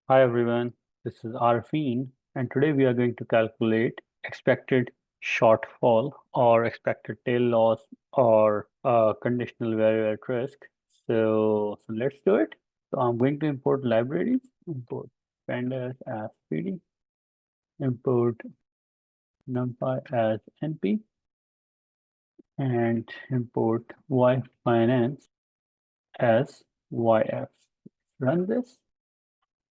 Hi everyone, this is Arfeen, and today we are going to calculate expected shortfall or expected tail loss or conditional value at risk. So let's do it. So I'm going to import libraries, import pandas as PD, import numpy as np, and import yfinance as yf. Run this.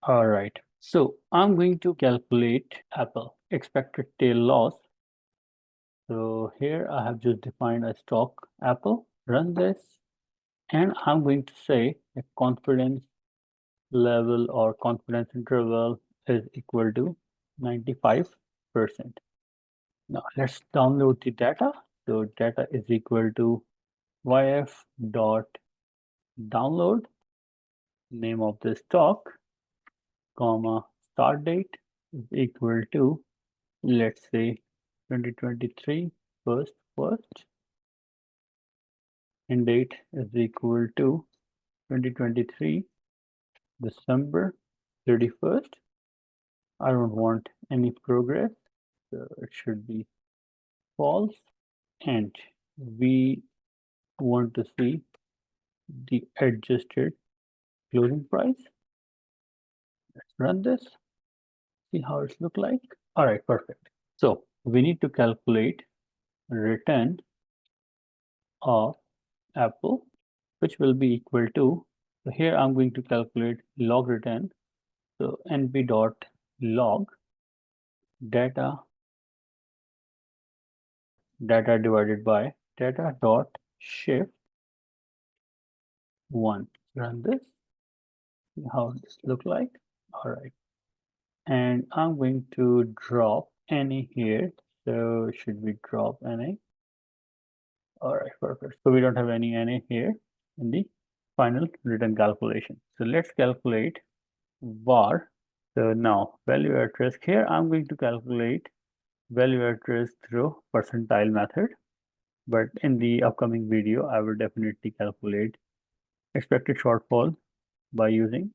All right. So I'm going to calculate Apple expected tail loss. So here I have just defined a stock Apple. Run this, and I'm going to say a confidence level or confidence interval is equal to 95%. Now let's download the data. So data is equal to yf dot download, name of the stock, comma, start date is equal to, let's say, 2023 first, end date is equal to 2023 December 31st. I don't want any progress, so it should be false, and we want to see the adjusted closing price. Let's run this, see how it looks like. All right, perfect. So we need to calculate return of Apple, which will be equal to, so here I'm going to calculate log return. So np dot log data divided by data dot shift 1. Run this, see how this look like. All right, and I'm going to drop any here. So should we drop any? All right, perfect. So we don't have any NA here in the final return calculation. So let's calculate VaR. So now value at risk, here I'm going to calculate value at risk through percentile method, but in the upcoming video I will definitely calculate expected shortfall by using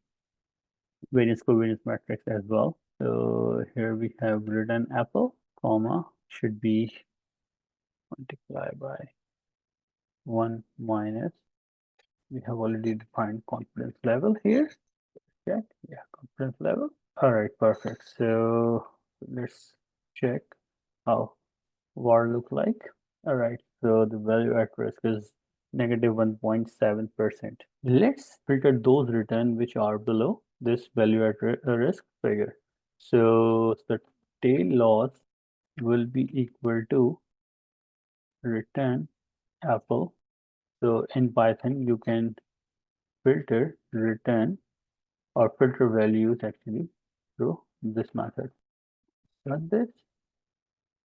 variance covariance matrix as well. So here we have return Apple, comma, should be multiplied by 1 minus, we have already defined confidence level here. Check, yeah, confidence level. All right, perfect. So let's check how VaR look like. All right, so the value at risk is negative 1.7%. Let's filter those return which are below this value at risk figure. So the tail loss will be equal to return Apple. So in Python, you can filter return or filter values actually through this method. Run this,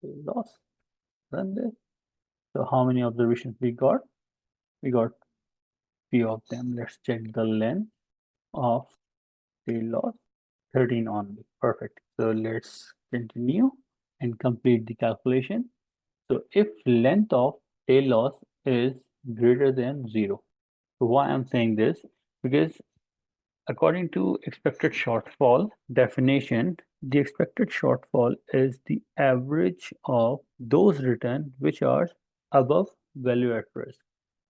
loss, run this. So how many observations we got? We got few of them. Let's check the length of tail loss, 13 only. Perfect. So let's continue and complete the calculation. So if length of tail loss is greater than 0. So why I'm saying this? Because according to expected shortfall definition, the expected shortfall is the average of those return which are above value at risk.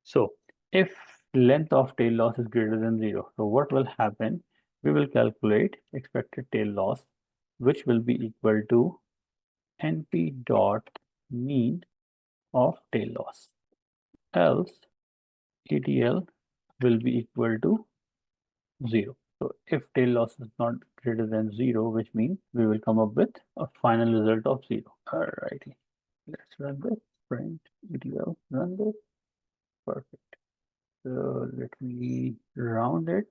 So if length of tail loss is greater than 0, so what will happen? We will calculate expected tail loss, which will be equal to np dot mean of tail loss. Else ETL will be equal to 0. So if tail loss is not greater than 0, which means we will come up with a final result of 0. Alrighty, let's run this, print ETL, run this, perfect. So let me round it.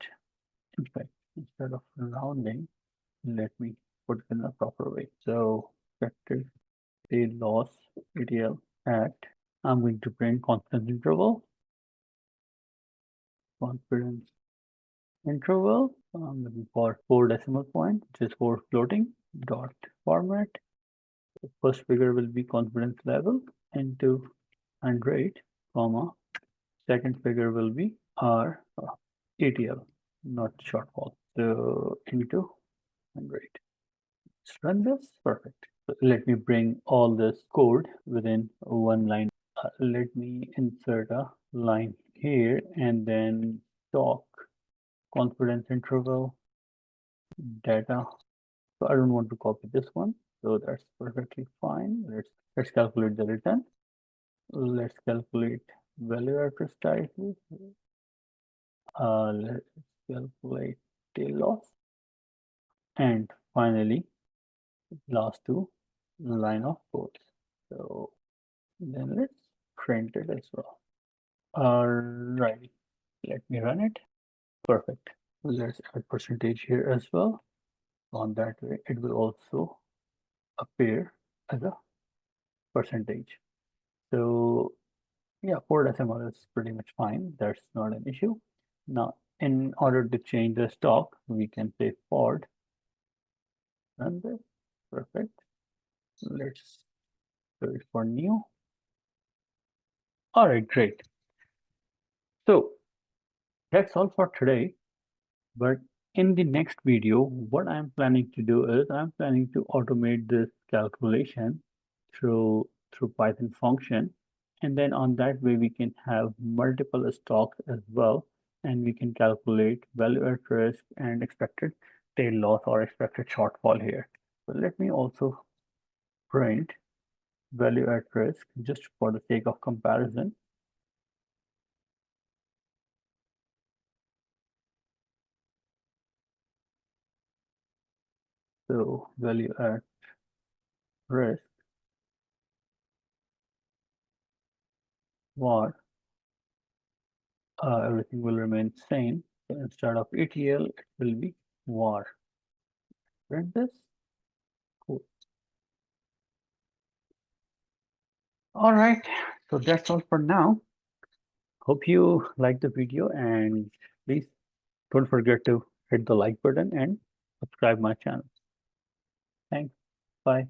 In fact, instead of rounding, let me put it in a proper way. So expected tail loss ETL at, I'm going to print confidence interval, confidence interval. I'm looking for 4 decimal point, which is 4 floating dot format. The first figure will be confidence level into 100, comma. Second figure will be our ETL, not shortfall. So into Great. Let's run this. Perfect. So let me bring all this code within one line. Let me insert a line here and then talk confidence interval data. So I don't want to copy this one. So that's perfectly fine. Let's calculate the return. Let's calculate value address title. Let's calculate tail loss. And finally, last two line of codes. So then let's print it as well. Alright, let me run it. Perfect. Let's add percentage here as well. On that way, it will also appear as a percentage. So yeah, 4 decimal is pretty much fine. That's not an issue. Now, in order to change the stock, we can say Ford. Run this. Perfect. Let's do it for new. All right, great. So that's all for today. But in the next video, what I'm planning to do is I'm planning to automate this calculation through Python function. And then on that way, we can have multiple stocks as well. And we can calculate value at risk and expected tail loss or expected shortfall here. So let me also print value at risk just for the sake of comparison. So value at risk var, everything will remain same. So instead of ETL, it will be VAR. Print this. Cool. All right. So that's all for now. Hope you liked the video and please don't forget to hit the like button and subscribe my channel. Thanks. Bye.